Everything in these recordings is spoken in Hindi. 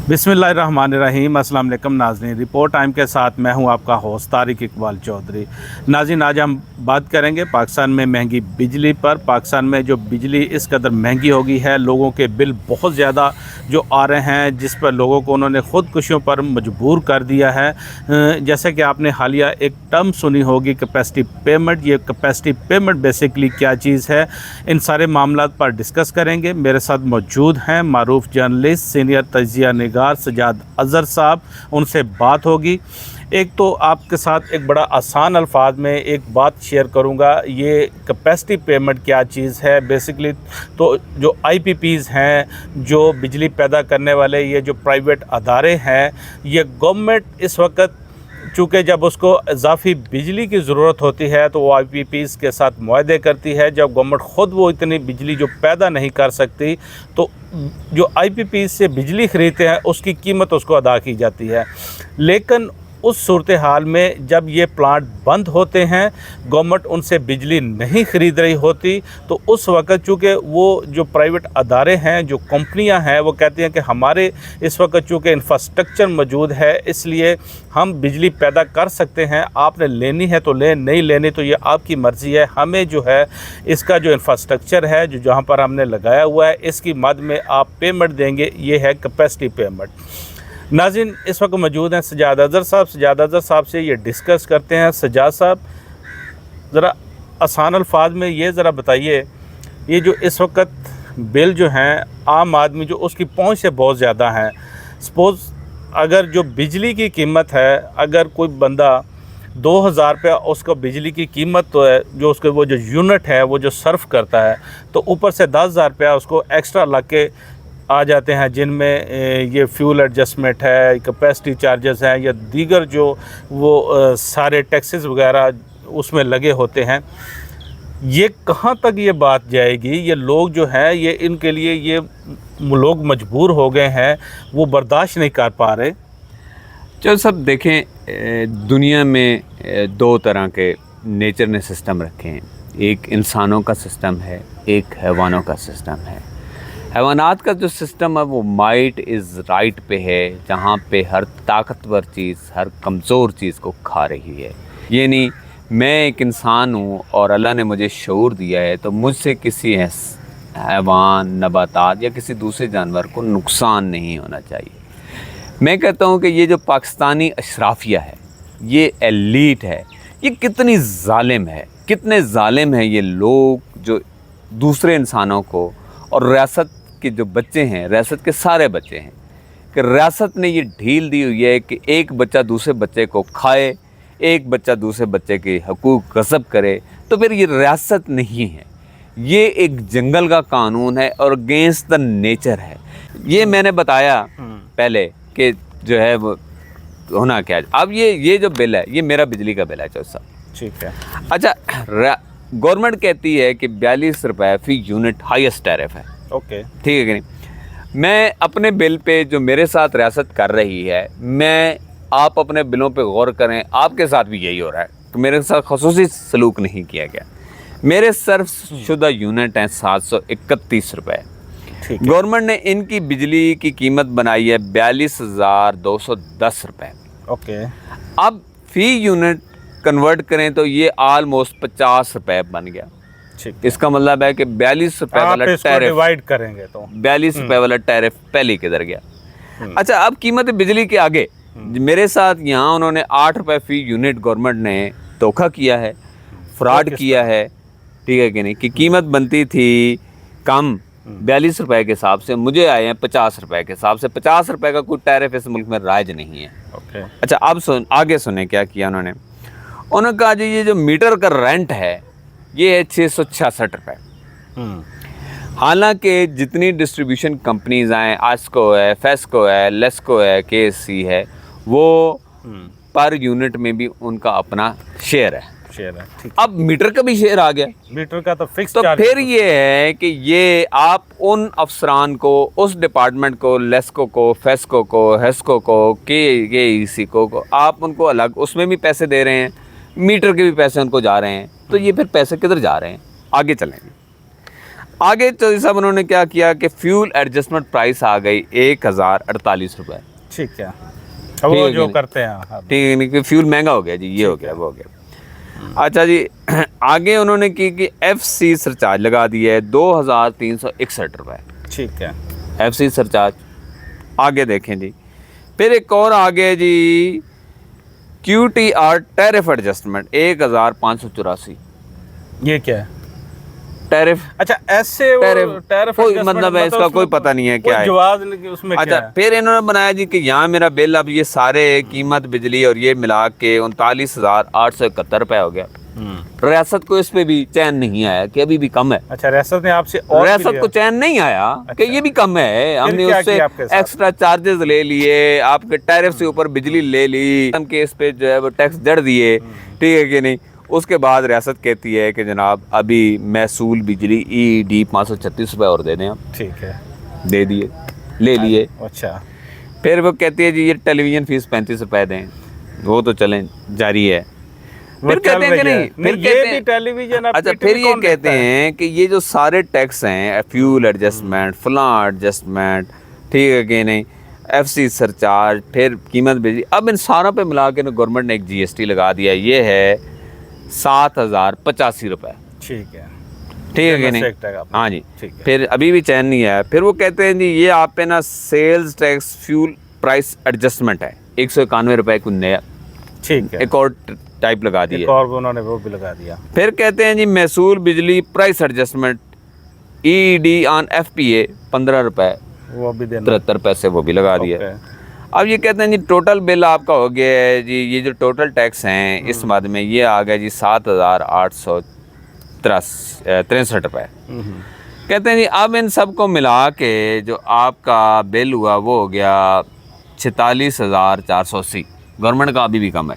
बिस्मिल्लाहिर्रहमानिर्रहीम। अस्सलाम वालेकुम नाज़रीन, रिपोर्ट टाइम के साथ मैं हूं आपका होस्ट तारिक इकबाल चौधरी। नाज़रीन, आज हम बात करेंगे पाकिस्तान में महंगी बिजली पर। पाकिस्तान में जो बिजली इस कदर महंगी हो गई है, लोगों के बिल बहुत ज़्यादा जो आ रहे हैं, जिस पर लोगों को उन्होंने ख़ुदकुशियों पर मजबूर कर दिया है। जैसे कि आपने हालिया एक टर्म सुनी होगी, कैपेसिटी पेमेंट। ये कैपेसिटी पेमेंट बेसिकली क्या चीज़ है, इन सारे मामलात पर डिस्कस करेंगे। मेरे साथ मौजूद हैं मारूफ जर्नलिस्ट, सीनियर तजिया निगार सजाद अज़हर साहब, उनसे बात होगी। एक तो आपके साथ एक बड़ा आसान अल्फाज में एक बात शेयर करूंगा, ये कैपेसिटी पेमेंट क्या चीज़ है। बेसिकली तो जो आईपीपीज़ हैं, जो बिजली पैदा करने वाले ये जो प्राइवेट अदारे हैं, ये गवर्नमेंट इस वक्त चूँकि जब उसको इजाफ़ी बिजली की ज़रूरत होती है तो वो आईपीपीज़ के साथ मुआहदे करती है। जब गवर्नमेंट ख़ुद वो इतनी बिजली जो पैदा नहीं कर सकती, तो जो आईपीपीज़ से बिजली ख़रीदते हैं उसकी कीमत उसको अदा की जाती है। लेकिन उस सूरत हाल में जब ये प्लांट बंद होते हैं, गवर्नमेंट उनसे बिजली नहीं ख़रीद रही होती, तो उस वक़्त चूँकि वो जो प्राइवेट अदारे हैं, जो कंपनियां हैं, वो कहती हैं कि हमारे इस वक्त चूँकि इंफ्रास्ट्रक्चर मौजूद है, इसलिए हम बिजली पैदा कर सकते हैं। आपने लेनी है तो लें, नहीं लेनी तो ये आपकी मर्ज़ी है। हमें जो है इसका जो इंफ्रास्ट्रक्चर है, जो जहाँ पर हमने लगाया हुआ है, इसकी मद में आप पेमेंट देंगे। ये है कैपेसिटी पेमेंट। नाज़रीन, इस वक्त मौजूद हैं सजाद अज़हर साहब। सजाद अज़हर साहब से ये डिस्कस करते हैं। सजाद साहब, ज़रा आसान अल्फाज में ये ज़रा बताइए, ये जो इस वक्त बिल जो हैं आम आदमी जो उसकी पहुंच से बहुत ज़्यादा हैं। सपोज़ अगर जो बिजली की कीमत है, अगर कोई बंदा 2000 रुपया उसको बिजली की कीमत तो है, जो उसके वो जो यूनिट है वो जो सर्व करता है, तो ऊपर से 10,000 रुपया उसको एक्स्ट्रा लग के आ जाते हैं, जिनमें ये फ्यूल एडजस्टमेंट है, कैपेसिटी चार्जेस हैं, या दीगर जो वो सारे टैक्सेस वगैरह उसमें लगे होते हैं। ये कहाँ तक ये बात जाएगी? ये लोग जो हैं, ये इनके लिए ये लोग मजबूर हो गए हैं, वो बर्दाश्त नहीं कर पा रहे। चलो सब देखें, दुनिया में दो तरह के नेचर ने सिस्टम रखे हैं। एक इंसानों का सिस्टम है, एक हैवानों का सिस्टम है। हैवानात का जो सिस्टम है वो माइट इज़ राइट पे है, जहाँ पे हर ताकतवर चीज़ हर कमज़ोर चीज़ को खा रही है। ये नहीं मैं एक इंसान हूँ और अल्लाह ने मुझे शऊर दिया है तो मुझसे किसी हैवान, नबातात या किसी दूसरे जानवर को नुकसान नहीं होना चाहिए। मैं कहता हूँ कि ये जो पाकिस्तानी अशराफिया है, ये एलीट है, ये कितनी ज़ालिम है, कितने ज़ालिम हैं ये लोग जो दूसरे इंसानों को, और रियासत के जो बच्चे हैं, रियासत के सारे बच्चे हैं, कि रियासत ने ये ढील दी हुई है कि एक बच्चा दूसरे बच्चे को खाए, एक बच्चा दूसरे बच्चे के हकूक़ गज़ब करे, तो फिर ये रियासत नहीं है, ये एक जंगल का कानून है और अगेंस्ट द नेचर है। ये मैंने बताया पहले कि जो है वो होना क्या है। अब ये जो बिल है, ये मेरा बिजली का बिल है चौधरी साहब, ठीक है। अच्छा, गवर्नमेंट कहती है कि 42 रुपये फ़ी यूनिट हाईएस्ट टैरिफ है, ओके, ठीक है कि नहीं। मैं अपने बिल पे जो मेरे साथ रियासत कर रही है, मैं आप अपने बिलों पे गौर करें, आपके साथ भी यही हो रहा है कि मेरे साथ ख़ुसूसी सलूक नहीं किया गया। मेरे सर्व शुदा यूनिट हैं 731 रुपये। गवर्नमेंट ने इनकी बिजली की कीमत बनाई है 42,210 रुपये, ओके। अब फ़ी यूनिट कन्वर्ट करें तो ये आलमोस्ट 50 रुपये बन गया। इसका मतलब है कि 42 रुपये वाला टैरिफ डिवाइड करेंगे तो 42 रुपये वाला टैरिफ पहले किधर गया। अच्छा, अब कीमत बिजली के आगे मेरे साथ यहाँ उन्होंने 8 रुपये फ़ी यूनिट गवर्नमेंट ने धोखा किया है, फ्रॉड किया है, ठीक है कि नहीं। कि कीमत बनती थी कम 42 रुपये के हिसाब से, मुझे आए हैं 50 रुपये के हिसाब से। 50 रुपये का कोई टैरिफ इस मुल्क में राइज नहीं है, ओके। अच्छा, अब आगे सुने क्या किया उन्होंने कहा जी ये जो मीटर का रेंट है ये है 666 रुपये। हालांकि जितनी डिस्ट्रीब्यूशन कंपनीज आए, आस्को है, फेस्को है, लेस्को है, केएससी है, वो पर यूनिट में भी उनका अपना शेयर है। अब मीटर का भी शेयर आ गया, मीटर का तो फिक्स। तो फिर ये है कि ये आप उन अफसरान को, उस डिपार्टमेंट को, लेस्को को, फेस्को को, हेस्को को, केईसी को आप उनको अलग उसमें भी पैसे दे रहे हैं, मीटर के भी पैसे उनको जा रहे हैं। तो ये फिर पैसे किधर जा रहे हैं? आगे चलेंगे। आगे चौधरी साहब उन्होंने क्या किया कि फ्यूल एडजस्टमेंट प्राइस आ गई 1048 रुपये। ठीक है, अब वो जो करते हैं। हाँ। ठीक है, नहीं कि फ्यूल महंगा हो गया जी, ये हो गया वो हो गया। अच्छा जी, आगे उन्होंने की कि FC सरचार्ज लगा दी है 2361 रुपये। ठीक है, FC सरचार्ज। आगे देखें जी, फिर एक और आगे जी QTR टैरिफ एडजस्टमेंट 1584। ये क्या है? टैरिफ, अच्छा, ऐसे टैरिफ कोई मतलब है इसका कोई पता नहीं है क्या है। जवाब उसमें अच्छा, क्या है? फिर इन्होंने बनाया जी कि यहाँ मेरा बिल अब ये सारे कीमत बिजली और ये मिला के 39,871 रुपये हो गया। रियासत को इस पे भी चैन नहीं आया कि अभी भी कम है। अच्छा, रियासत ने आपसे और भी रियासत लिया? को चैन नहीं आया कि ये भी कम है। हमने क्या उससे किया आपके साथ? एक्स्ट्रा चार्जेस ले लिए, आपके टैरिफ से ऊपर बिजली ले ली, हम केस पे जो है वो टैक्स जड़ दिए, ठीक है कि नहीं। उसके बाद रियासत कहती है कि जनाब अभी महसूल बिजली EED 536 रुपये और दे दें आप। ठीक है, दे दिए, ले लिए। अच्छा, फिर वो कहती है जी ये टेलीविजन फीस 35 रुपये दें, वो तो चलें जारी है। फिर कहते हैं कि नहीं, फिर ये कहते भी हैं टेलीविजन। अच्छा, फिर ये कहते हैं कि ये जो सारे टैक्स हैं, फ्यूल एडजस्टमेंट, फलां एडजस्टमेंट, ठीक है कि नहीं, FC सरचार्ज, फिर कीमत बिजली, अब इन सारों पे मिला के गवर्नमेंट ने एक GST लगा दिया, ये है 7,085 रुपये। ठीक है, ठीक है कि नहीं। हाँ जी, ठीक है। फिर अभी भी चैन नहीं आया। फिर वो कहते हैं जी ये आप पे ना sales tax fuel price adjustment है 191 रुपये को नया, ठीक है, एक और टाइप लगा दी है। और उन्होंने वो भी लगा दिया। फिर कहते हैं जी महसूल बिजली price adjustment EED on FPA 15 रुपये वो भी देना, 73 पैसे वो भी लगा दिया। अब ये कहते हैं जी टोटल बिल आपका हो गया है जी, ये जो टोटल टैक्स हैं इस मद में ये आ गया जी 7,863 रुपये। कहते हैं जी अब इन सब को मिला के जो आपका बिल हुआ वो हो गया 46,480। गवर्नमेंट का अभी भी कम है,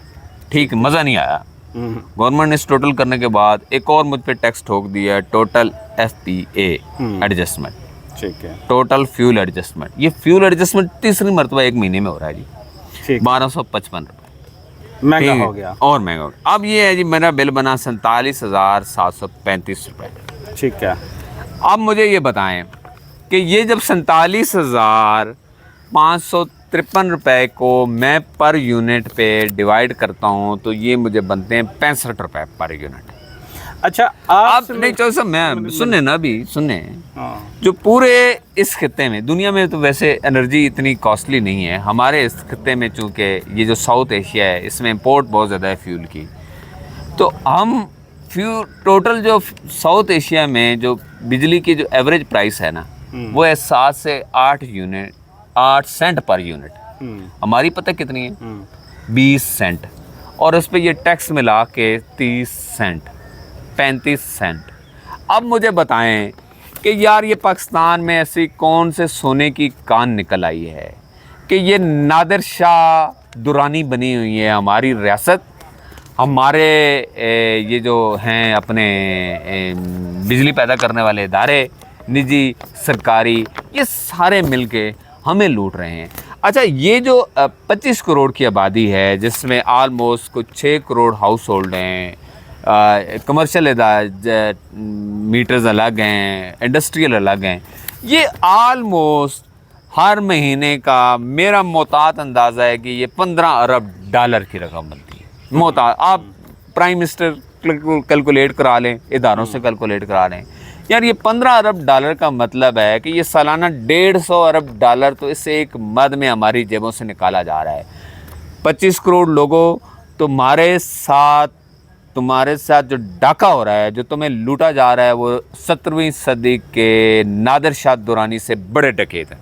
ठीक, मज़ा नहीं आया। गवर्नमेंट ने इस टोटल करने के बाद एक और मुझ पे टैक्स ठोक दिया, टोटल FPA एडजस्टमेंट, ठीक है, टोटल फ्यूल एडजस्टमेंट। ये फ्यूल एडजस्टमेंट तीसरी मरतबा एक महीने में हो रहा है जी, 1255 रुपये, महंगा हो गया और महंगा हो गया। अब ये है जी मेरा बिल बना 47,735 रुपये। ठीक है, अब मुझे ये बताएं कि ये जब 47,553 रुपये को मैं पर यूनिट पे डिवाइड करता हूँ तो ये मुझे बनते हैं 65 रुपये पर यूनिट। अच्छा, आप नहीं चलो सब मैं सुनने ना अभी सुनने, जो पूरे इस खित्ते में, दुनिया में तो वैसे एनर्जी इतनी कॉस्टली नहीं है, हमारे इस खित्ते में चूँकि ये जो साउथ एशिया है इसमें इंपोर्ट बहुत ज़्यादा है फ्यूल की, तो हम फ्यूल टोटल जो साउथ एशिया में जो बिजली की जो एवरेज प्राइस है ना वो है 7 से 8 सेंट पर यूनिट। हमारी पता कितनी है? 20 सेंट, और उस पर ये टैक्स मिला के 30 सेंट, 35 सेंट। अब मुझे बताएं कि यार ये पाकिस्तान में ऐसी कौन से सोने की कान निकल आई है कि ये नादिर शाह दुरानी बनी हुई है हमारी रियासत, हमारे ये जो हैं अपने बिजली पैदा करने वाले इदारे, निजी सरकारी, ये सारे मिलके हमें लूट रहे हैं। अच्छा, ये जो 25 करोड़ की आबादी है जिसमें आलमोस्ट कुछ 6 करोड़ हाउस होल्ड हैं, कमर्शियल मीटर्स अलग हैं, इंडस्ट्रियल अलग हैं, ये आलमोस्ट हर महीने का मेरा मोहतात अंदाज़ा है कि ये 15 अरब डॉलर की रकम बनती है। मोहतात आप प्राइम मिनिस्टर कैलकुलेट करा लें, इदारों से कैलकुलेट करा लें, यार ये 15 अरब डॉलर का मतलब है कि ये सालाना 150 अरब डॉलर तो इससे एक मद में हमारी जेबों से निकाला जा रहा है। 25 करोड़ लोगों, तुम्हारे साथ जो डाका हो रहा है, जो तुम्हें लूटा जा रहा है, वो 17वीं सदी के नादिर शाह दुरानी से बड़े डकैत हैं।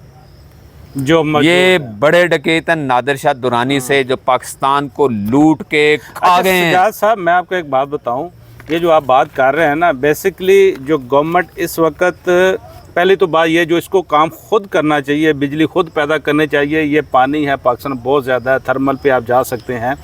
जो ये बड़े डकैत हैं नादिर शाह दुरानी से, जो पाकिस्तान को लूट के खा गए हैं। सजाद साहब, मैं आपको एक बात बताऊं, ये जो आप बात कर रहे हैं ना, बेसिकली जो गवर्नमेंट इस वक्त, पहली तो बात ये, जो इसको काम खुद करना चाहिए, बिजली खुद पैदा करनी चाहिए। ये पानी है पाकिस्तान बहुत ज़्यादा है, थर्मल पे आप जा सकते हैं,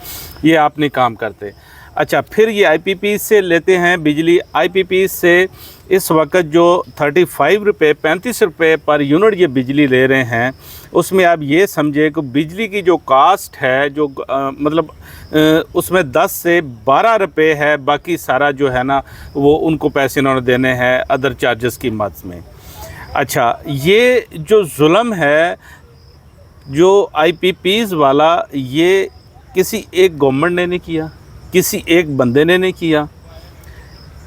ये आप नहीं काम करते। अच्छा, फिर ये आईपीपी से लेते हैं बिजली। आईपीपी से इस वक्त जो 35 रुपये 35 रुपये पर यूनिट ये बिजली ले रहे हैं, उसमें आप ये समझे कि बिजली की जो कास्ट है जो मतलब उसमें 10 से 12 रुपये है, बाकी सारा जो है ना वो उनको पैसे इन्होंने देने हैं अदर चार्जेस की मद में। अच्छा, ये जो जुल्म है जो आईपीपीज़ वाला, ये किसी एक गवर्नमेंट ने नहीं किया, किसी एक बंदे ने नहीं किया।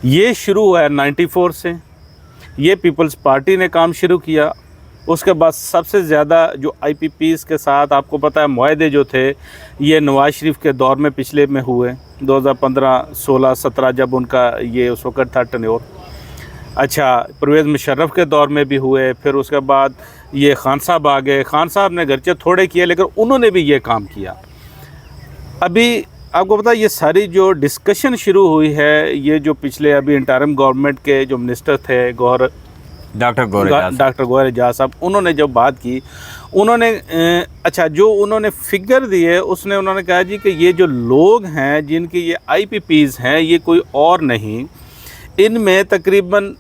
ये शुरू हुआ है 94 से, ये पीपल्स पार्टी ने काम शुरू किया। उसके बाद सबसे ज़्यादा जो आईपीपीज़ के साथ आपको पता है मुआहदे जो थे ये नवाज शरीफ के दौर में पिछले में हुए, 2015, 16, 17 जब उनका ये उस वक़्त था टर्न्योर। अच्छा, परवेज़ मुशर्रफ के दौर में भी हुए, फिर उसके बाद ये खान साहब आ गए। खान साहब ने घरचे थोड़े किए लेकिन उन्होंने भी ये काम किया। अभी आपको पता है ये सारी जो डिस्कशन शुरू हुई है, ये जो पिछले अभी इंटरिम गवर्नमेंट के जो मिनिस्टर थे डॉक्टर गौहर एजाज साहब, उन्होंने जब बात की, उन्होंने अच्छा जो उन्होंने फिगर दिए उसने उन्होंने कहा जी कि ये जो लोग हैं जिनकी ये आईपीपीज़ हैं ये कोई और नहीं, इनमें तकरीबन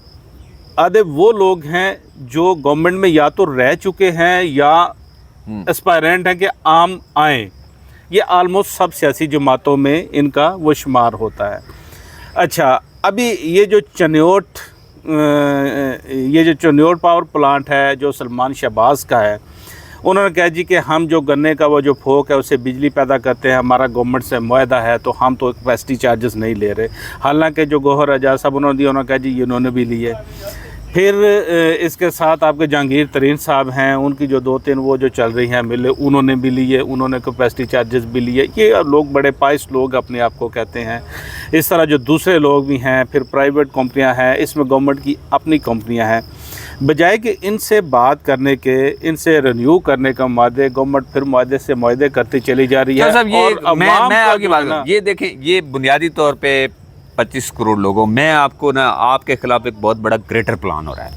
आधे वो लोग हैं जो गवर्नमेंट में या तो रह चुके हैं या एस्पायरेंट हैं कि आम आएँ। ये आलमोस्ट सब सियासी जमातों में इनका वो शुमार होता है। अच्छा, अभी ये जो चन्योट पावर प्लांट है जो सलमान शहबाज का है, उन्होंने कहा जी कि हम जो गन्ने का वो जो फोक है उससे बिजली पैदा करते हैं, हमारा गवर्नमेंट से मुआहदा है तो हम तो कैपेसिटी चार्जेस नहीं ले रहे। हालांकि जो गौहर एजाज साहब उन्होंने दिया, उन्होंने कहा जी इन्होंने भी लिए। फिर इसके साथ आपके जहांगीर तरीन साहब हैं, उनकी जो 2-3 वो जो चल रही हैं मिले, उन्होंने भी लिए, उन्होंने कैपेसिटी चार्जेस भी लिए। ये लोग बड़े पाइस लोग अपने आप को कहते हैं। इस तरह जो दूसरे लोग भी हैं, फिर प्राइवेट कंपनियां हैं, इसमें गवर्नमेंट की अपनी कंपनियां हैं। बजाय कि इनसे बात करने के, इनसे रिन्यू करने का मुआहदे, गवर्नमेंट फिर मुआहदे से मुआहदे करती चली जा रही है। साहब ये मैं आपकी बात, ये देखें, ये बुनियादी तौर पे 25 करोड़ लोगों, मैं आपको ना आपके खिलाफ एक बहुत बड़ा ग्रेटर प्लान हो रहा है।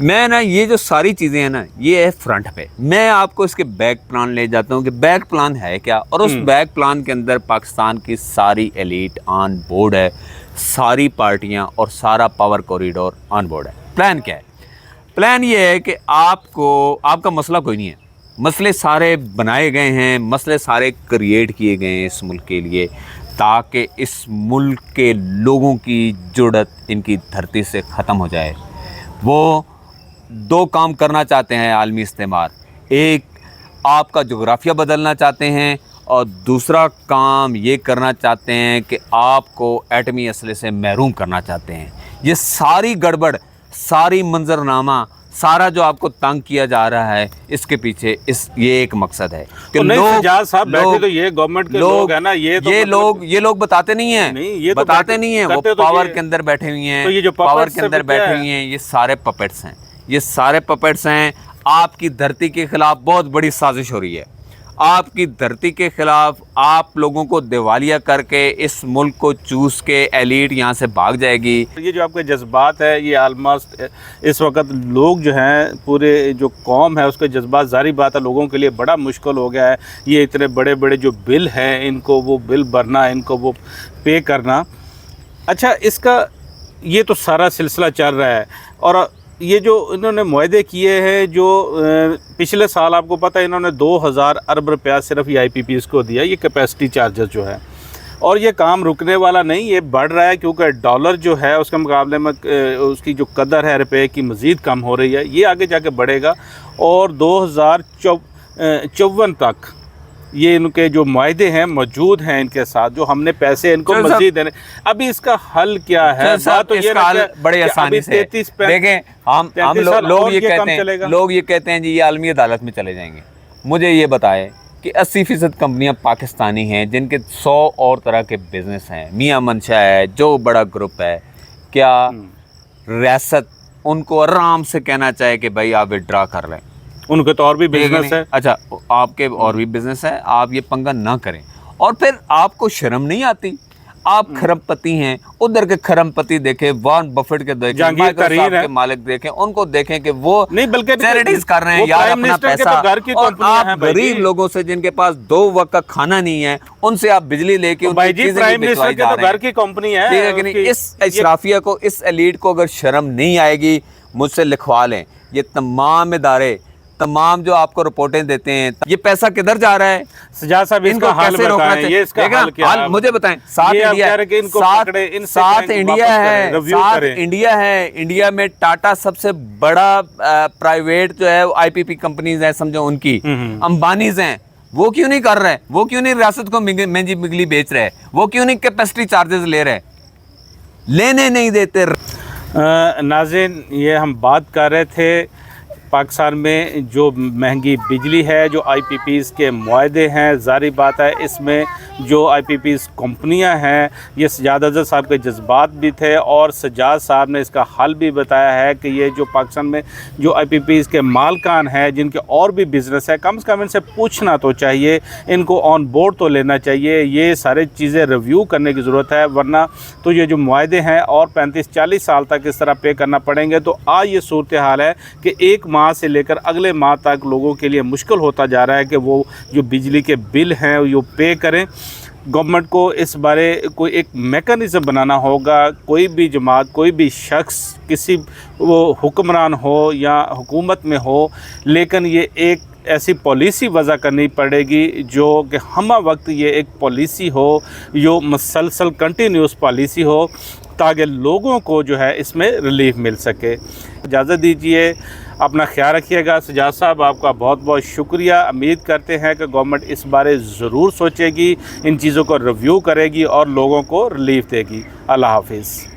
मैं ना ये जो सारी चीज़ें हैं ना ये है फ्रंट पे, मैं आपको इसके बैक प्लान ले जाता हूँ कि बैक प्लान है क्या, और उस बैक प्लान के अंदर पाकिस्तान की सारी एलीट ऑन बोर्ड है, सारी पार्टियाँ और सारा पावर कॉरिडोर ऑन बोर्ड है। प्लान क्या है? प्लान ये है कि आपका मसला कोई नहीं है, मसले सारे बनाए गए हैं, मसले सारे क्रिएट किए गए हैं इस मुल्क के लिए, ताकि इस मुल्क के लोगों की जुड़त इनकी धरती से ख़त्म हो जाए। वो 2 काम करना चाहते हैं आलमी इस्तेमार, एक आपका जोग्राफिया बदलना चाहते हैं और दूसरा काम ये करना चाहते हैं कि आपको एटमी असले से महरूम करना चाहते हैं। ये सारी गड़बड़, सारी मंजरनामा, सारा जो आपको तंग किया जा रहा है, इसके पीछे ये एक मकसद है कि तो ये गवर्नमेंट के लोग हैं ना, ये लोग बताते नहीं हैं, ये बताते नहीं हैं, वो पावर के अंदर बैठे हुए हैं, तो ये जो पावर के अंदर बैठे हुए हैं, ये सारे पपेट्स हैं, ये सारे पपेट्स हैं। आपकी धरती के खिलाफ बहुत बड़ी साजिश हो रही है, आपकी धरती के खिलाफ आप लोगों को दिवालिया करके इस मुल्क को चूस के एलीट यहाँ से भाग जाएगी। ये जो आपके जज्बात है, ये आलमोस्ट इस वक्त लोग जो हैं, पूरे जो कौम है उसके जज्बात, जारी बात है लोगों के लिए बड़ा मुश्किल हो गया है। ये इतने बड़े बड़े जो बिल हैं, इनको वो बिल भरना, इनको वो पे करना। अच्छा, इसका ये तो सारा सिलसिला चल रहा है। और ये जो इन्होंने मुआहदे किए हैं, जो पिछले साल आपको पता है इन्होंने 2000 अरब रुपया सिर्फ ये आईपीपीज़ को दिया, ये कैपेसिटी चार्जेस जो है। और ये काम रुकने वाला नहीं, ये बढ़ रहा है, क्योंकि डॉलर जो है उसके मुकाबले में उसकी जो कदर है रुपये की मज़ीद कम हो रही है। ये आगे जाके बढ़ेगा और 2054 तक ये इनके जो मुआहदे हैं मौजूद हैं इनके साथ, जो हमने पैसे इनको मज़ीद देने। अभी इसका हल क्या है? बात तो ये बड़े आसानी से देखें, लोग ये कहते हैं जी ये आलमी अदालत में चले जाएंगे। मुझे ये बताएं कि 80% कंपनियां पाकिस्तानी हैं जिनके 100 और तरह के बिजनेस हैं, मियां मंशा है, जो बड़ा ग्रुप है, क्या रियासत उनको आराम से कहना चाहे कि भाई आप विड्रा कर लें? उनके तो और भी बिजनेस है। अच्छा, आपके और भी बिजनेस है, आप ये पंगा ना करें। और फिर आपको शर्म नहीं आती? आप खरबपति हैं, उधर के खरबपति देखें, वॉरेन बफेट के देखें, जहांगीर तरीन माइक्रोसॉफ्ट है। के मालिक देखें, उनको देखें कि वो नहीं बल्कि चैरिटीज कर रहे हैं वो यार प्राइम अपना मिनिस्टर के पैसा। तो घर की और कंपनियां हैं आप भाई गरीब जी। लोगों से जिनके पास 2 वक्त का खाना नहीं है, उनसे आप बिजली लेके उनकी भाई जी चीजें प्राइम भी मिनिस्टर बिकवाई के जा तो रहे हैं। घर की कंपनी है। ठीक है कि नहीं? इस इशराफिया को, इस एलीट को अगर शर्म नहीं आएगी, मुझसे लिखवा लें। ये तमाम इदारे, तमाम जो आपको रिपोर्टें देते हैं, ये पैसा किधर जा रहा है? सजाद साहब इनको इसका हाल कैसे रोकना बताएं, चाहिए? ये इसका देखना, हाल क्या है? मुझे बताएं। साथ ये आप इंडिया कह रहे हैं कि इनको साथ पकड़े, इनसे साथ कहें कि इंडिया वापस है, करें, रिव्यू साथ करें। इंडिया है। इंडिया में टाटा सबसे बड़ा प्राइवेट जो है आईपीपी कंपनीज है, समझो उनकी, अंबानीज हैं। वो क्यों नहीं कर रहे? वो क्यों नहीं रियासत को महंगी बिजली बेच रहे? वो क्यों नहीं कैपेसिटी चार्जेस ले रहे? लेने नहीं देते। नाज़रीन, ये हम बात कर रहे थे पाकिस्तान में जो महंगी बिजली है, जो आईपीपीज़ के मुआहदे हैं, ज़ाहिर बात है इसमें जो आईपीपीज़ कंपनियां हैं, ये सजाद अज़हर साहब के जज्बात भी थे और सजाद साहब ने इसका हल भी बताया है कि ये जो पाकिस्तान में जो आईपीपीज़ के मालकान हैं, जिनके और भी बिज़नेस है, कम से कम इनसे पूछना तो चाहिए, इनको ऑन बोर्ड तो लेना चाहिए, ये सारी चीज़ें रिव्यू करने की ज़रूरत है, वरना तो ये जो मुआहदे हैं और 35-40 साल तक इस तरह पे करना पड़ेंगे। तो आज ये सूरत हाल है कि एक माह से लेकर अगले माह तक लोगों के लिए मुश्किल होता जा रहा है कि वो जो बिजली के बिल हैं वो पे करें। गवर्नमेंट को इस बारे कोई एक मेकनिज़म बनाना होगा। कोई भी जमात, कोई भी शख्स, किसी वो हुक्मरान हो या हुकूमत में हो, लेकिन ये एक ऐसी पॉलिसी वज़ा करनी पड़ेगी जो कि हम वक्त ये एक पॉलिसी हो, जो मुसलसल कंटिन्यूस पॉलिसी हो, ताकि लोगों को जो है इसमें रिलीफ मिल सके। इजाज़त दीजिए, अपना ख्याल रखिएगा। सजाद साहब, आपका बहुत बहुत शुक्रिया। उम्मीद करते हैं कि गवर्नमेंट इस बारे ज़रूर सोचेगी, इन चीज़ों को रिव्यू करेगी और लोगों को रिलीफ देगी। अल्लाह हाफिज़।